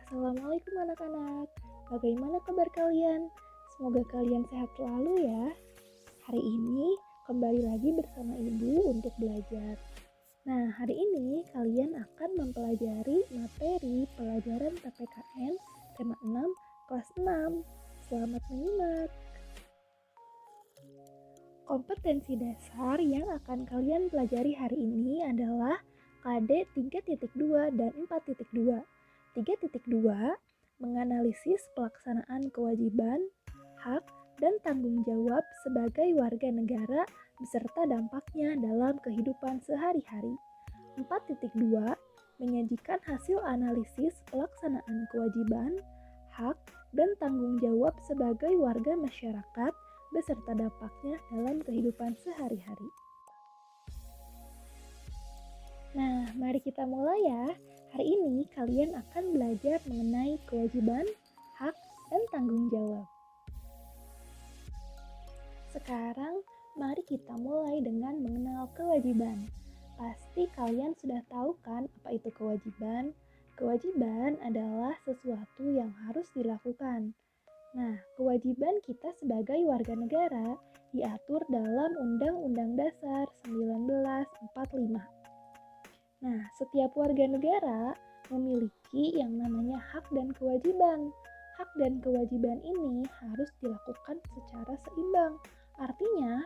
Assalamualaikum anak-anak. Bagaimana kabar kalian? Semoga kalian sehat selalu ya. Hari ini kembali lagi bersama Ibu untuk belajar. Nah, hari ini kalian akan mempelajari materi pelajaran PPKN tema 6 kelas 6. Selamat menyimak. Kompetensi dasar yang akan kalian pelajari hari ini adalah KD 3.2 dan 4.2. 3.2 menganalisis pelaksanaan kewajiban, hak, dan tanggung jawab sebagai warga negara beserta dampaknya dalam kehidupan sehari-hari. 4.2 menyajikan hasil analisis pelaksanaan kewajiban, hak, dan tanggung jawab sebagai warga masyarakat beserta dampaknya dalam kehidupan sehari-hari. Nah, mari kita mulai ya. Hari ini kalian akan belajar mengenai kewajiban, hak, dan tanggung jawab. Sekarang, mari kita mulai dengan mengenal kewajiban. Pasti kalian sudah tahu kan apa itu kewajiban? Kewajiban adalah sesuatu yang harus dilakukan. Nah, kewajiban kita sebagai warga negara diatur dalam Undang-Undang Dasar 1945. Nah, setiap warga negara memiliki yang namanya hak dan kewajiban. Hak dan kewajiban ini harus dilakukan secara seimbang. Artinya,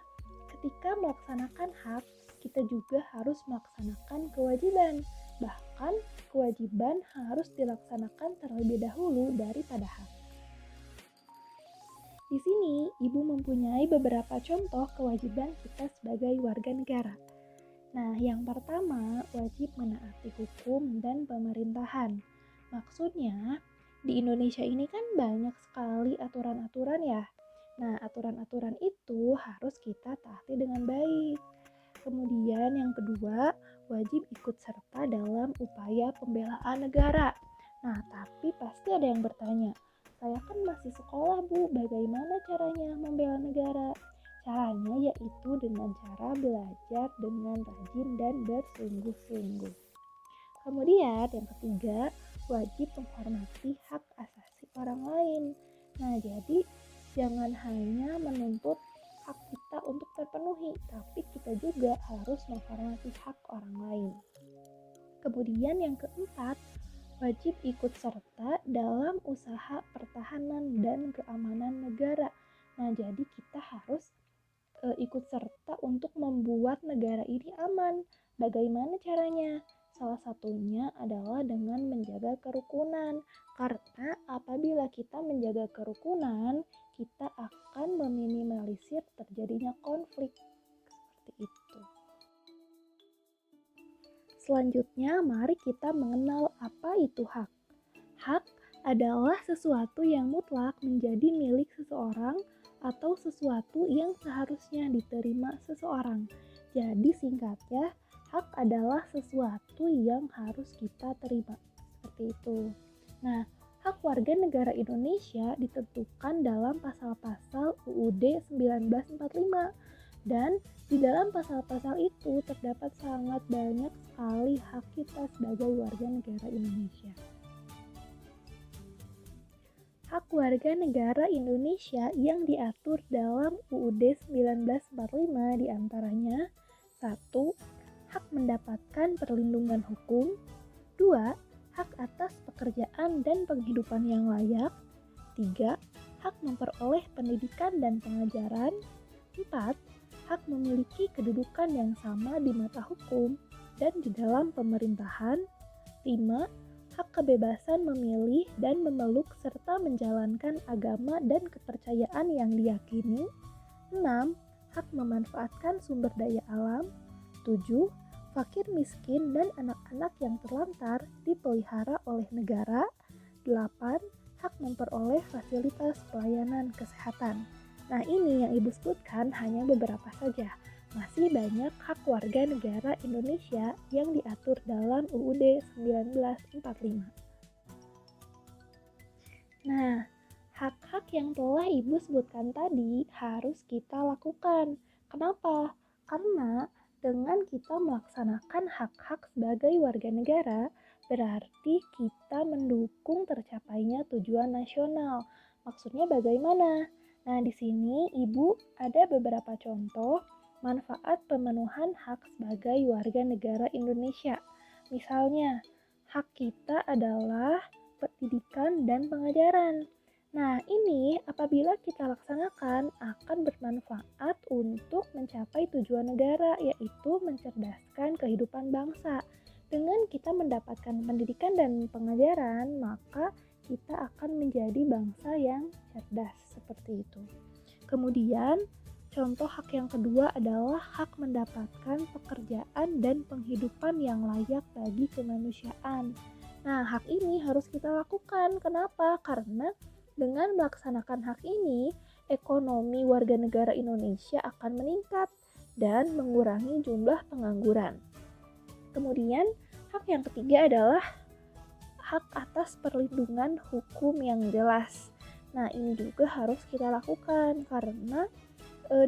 ketika melaksanakan hak, kita juga harus melaksanakan kewajiban. Bahkan, kewajiban harus dilaksanakan terlebih dahulu daripada hak. Di sini, Ibu mempunyai beberapa contoh kewajiban kita sebagai warga negara. Nah, yang pertama, wajib menaati hukum dan pemerintahan. Maksudnya, di Indonesia ini kan banyak sekali aturan-aturan ya. Nah, aturan-aturan itu harus kita taati dengan baik. Kemudian yang kedua, wajib ikut serta dalam upaya pembelaan negara. Nah, tapi pasti ada yang bertanya, saya kan masih sekolah Bu, bagaimana caranya membela negara? Caranya yaitu dengan cara belajar dengan rajin dan bersungguh-sungguh. Kemudian yang ketiga, wajib menghormati hak asasi orang lain. Nah, jadi jangan hanya menuntut hak kita untuk terpenuhi, tapi kita juga harus menghormati hak orang lain. Kemudian yang keempat, wajib ikut serta dalam usaha pertahanan dan keamanan negara. Nah, jadi kita harus ikut serta untuk membuat negara ini aman. Bagaimana caranya? Salah satunya adalah dengan menjaga kerukunan. Karena apabila kita menjaga kerukunan, kita akan meminimalisir terjadinya konflik. Seperti itu. Selanjutnya, mari kita mengenal apa itu hak. Hak adalah sesuatu yang mutlak menjadi milik seseorang atau sesuatu yang seharusnya diterima seseorang. Jadi singkatnya, hak adalah sesuatu yang harus kita terima. Seperti itu. Nah, hak warga negara Indonesia ditentukan dalam pasal-pasal UUD 1945. Dan di dalam pasal-pasal itu terdapat sangat banyak sekali hak kita sebagai warga negara Indonesia. Hak warga negara Indonesia yang diatur dalam UUD 1945 diantaranya 1. Hak mendapatkan perlindungan hukum. 2. Hak atas pekerjaan dan penghidupan yang layak. 3. Hak memperoleh pendidikan dan pengajaran. 4. Hak memiliki kedudukan yang sama di mata hukum dan di dalam pemerintahan. 5. Hak kebebasan memilih dan memeluk serta menjalankan agama dan kepercayaan yang diyakini. 6. Hak memanfaatkan sumber daya alam. 7. Fakir miskin dan anak-anak yang terlantar dipelihara oleh negara. 8. Hak memperoleh fasilitas pelayanan kesehatan. Nah, ini yang Ibu sebutkan hanya beberapa saja. Masih banyak hak warga negara Indonesia yang diatur dalam UUD 1945. Nah, hak-hak yang telah Ibu sebutkan tadi harus kita lakukan. Kenapa? Karena dengan kita melaksanakan hak-hak sebagai warga negara, berarti kita mendukung tercapainya tujuan nasional. Maksudnya bagaimana? Nah, di sini Ibu ada beberapa contoh manfaat pemenuhan hak sebagai warga negara Indonesia. Misalnya, hak kita adalah pendidikan dan pengajaran. Nah, ini apabila kita laksanakan akan bermanfaat untuk mencapai tujuan negara, yaitu mencerdaskan kehidupan bangsa. Dengan kita mendapatkan pendidikan dan pengajaran, maka kita akan menjadi bangsa yang cerdas, seperti itu. Kemudian, contoh hak yang kedua adalah hak mendapatkan pekerjaan dan penghidupan yang layak bagi kemanusiaan. Nah, hak ini harus kita lakukan. Kenapa? Karena dengan melaksanakan hak ini, ekonomi warga negara Indonesia akan meningkat dan mengurangi jumlah pengangguran. Kemudian, hak yang ketiga adalah hak atas perlindungan hukum yang jelas. Nah, ini juga harus kita lakukan karena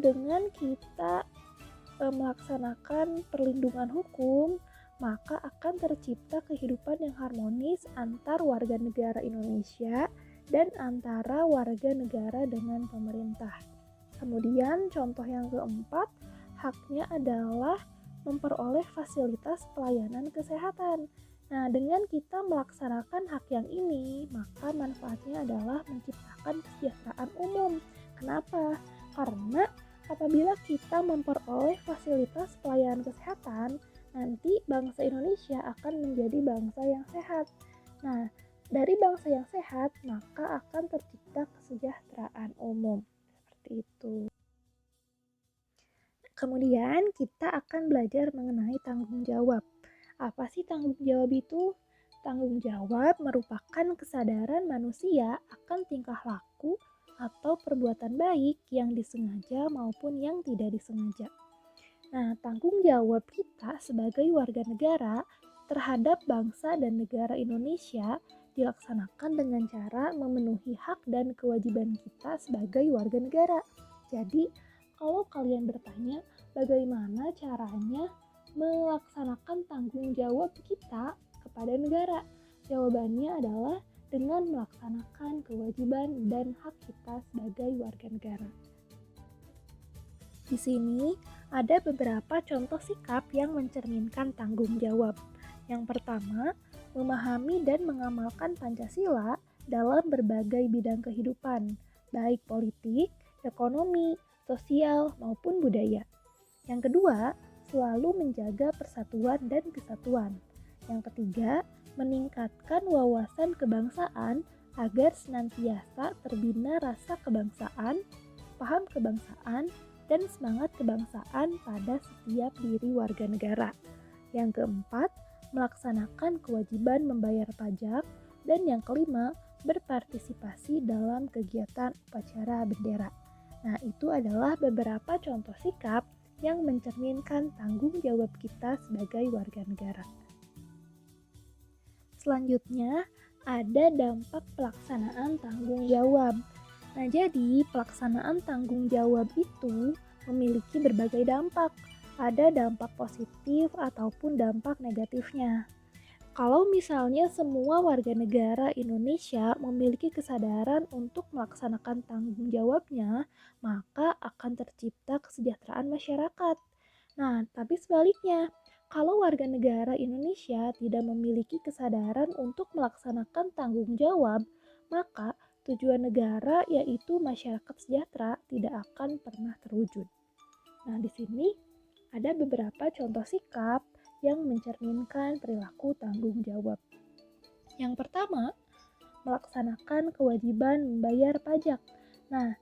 dengan kita melaksanakan perlindungan hukum, maka akan tercipta kehidupan yang harmonis antar warga negara Indonesia dan antara warga negara dengan pemerintah. Kemudian contoh yang keempat, haknya adalah memperoleh fasilitas pelayanan kesehatan. Nah, dengan kita melaksanakan hak yang ini, maka manfaatnya adalah menciptakan kesejahteraan umum. Kenapa? Karena apabila kita memperoleh fasilitas pelayanan kesehatan, nanti bangsa Indonesia akan menjadi bangsa yang sehat. Nah, dari bangsa yang sehat, maka akan tercipta kesejahteraan umum. Seperti itu. Kemudian kita akan belajar mengenai tanggung jawab. Apa sih tanggung jawab itu? Tanggung jawab merupakan kesadaran manusia akan tingkah laku atau perbuatan baik yang disengaja maupun yang tidak disengaja. Nah, tanggung jawab kita sebagai warga negara terhadap bangsa dan negara Indonesia dilaksanakan dengan cara memenuhi hak dan kewajiban kita sebagai warga negara. Jadi, kalau kalian bertanya bagaimana caranya melaksanakan tanggung jawab kita kepada negara, jawabannya adalah dengan melaksanakan kewajiban dan hak kita sebagai warga negara. Di sini ada beberapa contoh sikap yang mencerminkan tanggung jawab. Yang pertama, memahami dan mengamalkan Pancasila dalam berbagai bidang kehidupan, baik politik, ekonomi, sosial, maupun budaya. Yang kedua, selalu menjaga persatuan dan kesatuan. Yang ketiga, meningkatkan wawasan kebangsaan agar senantiasa terbina rasa kebangsaan, paham kebangsaan, dan semangat kebangsaan pada setiap diri warga negara. Yang keempat, melaksanakan kewajiban membayar pajak. Dan yang kelima, berpartisipasi dalam kegiatan upacara bendera. Nah, itu adalah beberapa contoh sikap yang mencerminkan tanggung jawab kita sebagai warga negara. Selanjutnya, ada dampak pelaksanaan tanggung jawab. Nah, jadi pelaksanaan tanggung jawab itu memiliki berbagai dampak. Ada dampak positif ataupun dampak negatifnya. Kalau misalnya semua warga negara Indonesia memiliki kesadaran untuk melaksanakan tanggung jawabnya, maka akan tercipta kesejahteraan masyarakat. Nah, tapi sebaliknya, kalau warga negara Indonesia tidak memiliki kesadaran untuk melaksanakan tanggung jawab, maka tujuan negara yaitu masyarakat sejahtera tidak akan pernah terwujud. Nah, di sini ada beberapa contoh sikap yang mencerminkan perilaku tanggung jawab. Yang pertama, melaksanakan kewajiban membayar pajak. Nah,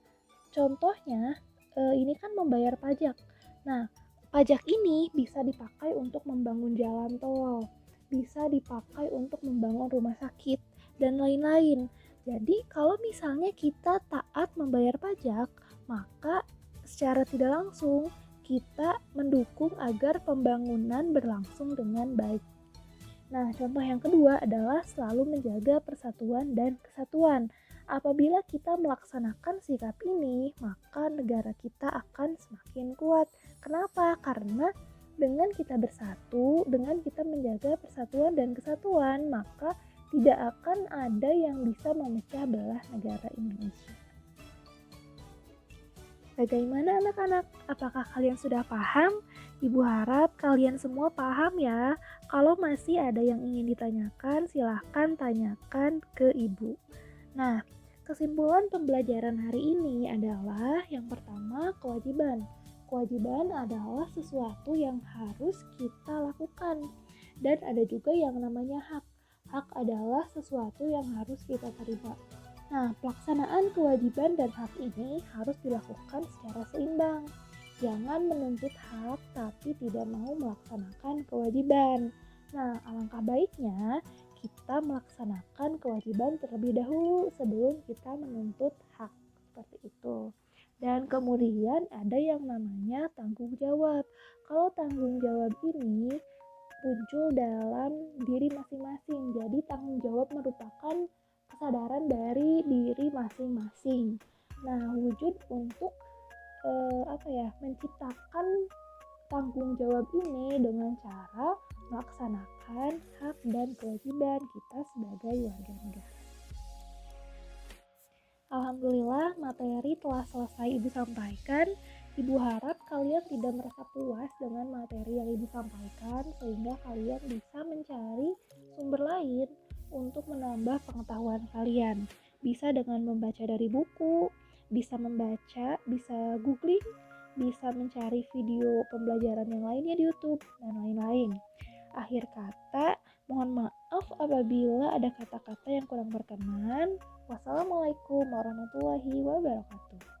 contohnya ini kan membayar pajak. Nah, pajak ini bisa dipakai untuk membangun jalan tol, bisa dipakai untuk membangun rumah sakit, dan lain-lain. Jadi, kalau misalnya kita taat membayar pajak, maka secara tidak langsung kita mendukung agar pembangunan berlangsung dengan baik. Nah, contoh yang kedua adalah selalu menjaga persatuan dan kesatuan. Apabila kita melaksanakan sikap ini, maka negara kita akan semakin kuat. Kenapa? Karena Dengan kita bersatu, dengan kita menjaga persatuan dan kesatuan, maka tidak akan ada yang bisa memecah belah negara Indonesia. Bagaimana anak-anak? Apakah kalian sudah paham? Ibu harap kalian semua paham ya. Kalau masih ada yang ingin ditanyakan, silahkan tanyakan ke ibu. Nah, kesimpulan pembelajaran hari ini adalah yang pertama, kewajiban. Kewajiban adalah sesuatu yang harus kita lakukan. Dan ada juga yang namanya hak. Hak adalah sesuatu yang harus kita terima. Nah, pelaksanaan kewajiban dan hak ini harus dilakukan secara seimbang. Jangan menuntut hak tapi tidak mau melaksanakan kewajiban. Nah, alangkah baiknya kita melaksanakan kewajiban terlebih dahulu sebelum kita menuntut hak. Seperti itu. Dan kemudian ada yang namanya tanggung jawab. Kalau tanggung jawab ini muncul dalam diri masing-masing. Jadi tanggung jawab merupakan kesadaran dari diri masing-masing. Nah, wujud untuk menciptakan tanggung jawab ini dengan cara melaksanakan hak dan kewajiban kita sebagai warga negara. Alhamdulillah materi telah selesai Ibu sampaikan. Ibu harap kalian tidak merasa puas dengan materi yang Ibu sampaikan sehingga kalian bisa mencari sumber lain untuk menambah pengetahuan kalian. Bisa dengan membaca dari buku, bisa membaca, bisa googling, bisa mencari video pembelajaran yang lainnya di YouTube, dan lain-lain. Akhir kata, mohon maaf apabila ada kata-kata yang kurang berkenan. Wassalamualaikum warahmatullahi wabarakatuh.